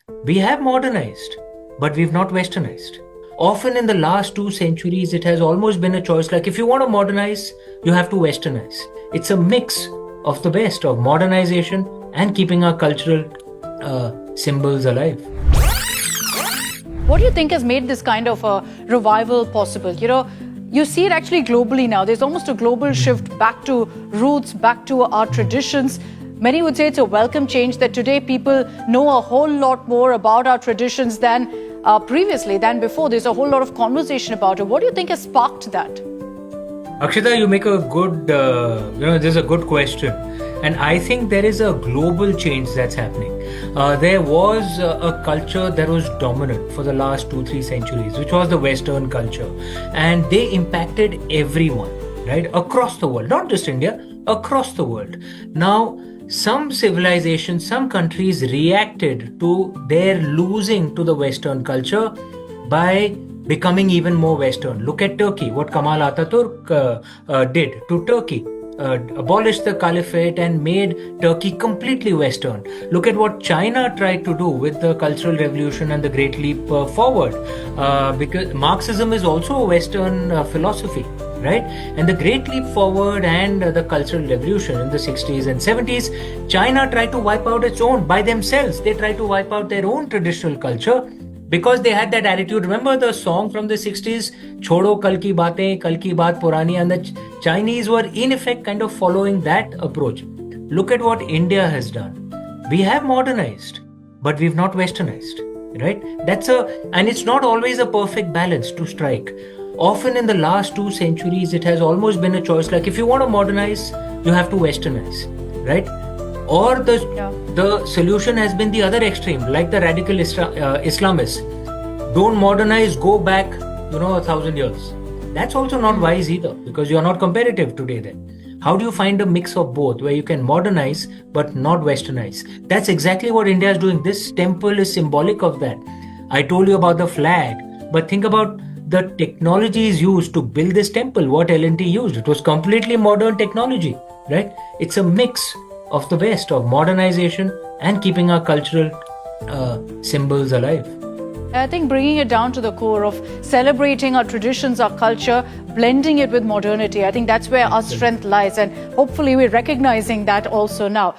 We have modernized, but we've not westernized. Often in the last 2 centuries, it has almost been a choice like if you want to modernize, you have to westernize. It's a mix of the best of modernization and keeping our cultural symbols alive. What do you think has made this kind of a revival possible? You see it actually globally now. There's almost a global shift back to roots, back to our traditions. Many would say it's a welcome change that today people know a whole lot more about our traditions than previously, than before. There's a whole lot of conversation about it. What do you think has sparked that? Akshita, you make a good, this is a good question. And I think there is a global change that's happening. There was a culture that was dominant for the last 2-3 centuries, which was the Western culture. And they impacted everyone, right? Across the world, not just India, across the world. Now, some civilizations, some countries reacted to their losing to the Western culture by becoming even more Western. Look at Turkey, what Kemal Ataturk did to Turkey. Abolished the caliphate and made Turkey completely Western. Look at what China tried to do with the Cultural Revolution and the Great Leap Forward. Because Marxism is also a Western philosophy, right? And the Great Leap Forward and the Cultural Revolution in the 60s and 70s, China tried to wipe out its own by themselves. They tried to wipe out their own traditional culture because they had that attitude. Remember the song from the 60s, Chodo Kal Ki Baatein, Kal Ki Baat Purani, and the Chinese were in effect kind of following that approach. Look at what India has done. We have modernized, but we've not westernized, right? And it's not always a perfect balance to strike. Often in the last 2 centuries, it has almost been a choice like if you want to modernize, you have to westernize, right? Or the solution has been the other extreme, like the radical Islamists. Don't modernize, go back, 1,000 years. That's also not wise either, because you're not competitive today then. How do you find a mix of both where you can modernize but not westernize? That's exactly what India is doing. This temple is symbolic of that. I told you about the flag, but think about the technologies used to build this temple, what L&T used. It was completely modern technology, right? It's a mix of the best of modernization and keeping our cultural symbols alive. I think bringing it down to the core of celebrating our traditions, our culture, blending it with modernity, I think that's where our strength lies, and hopefully we're recognizing that also now.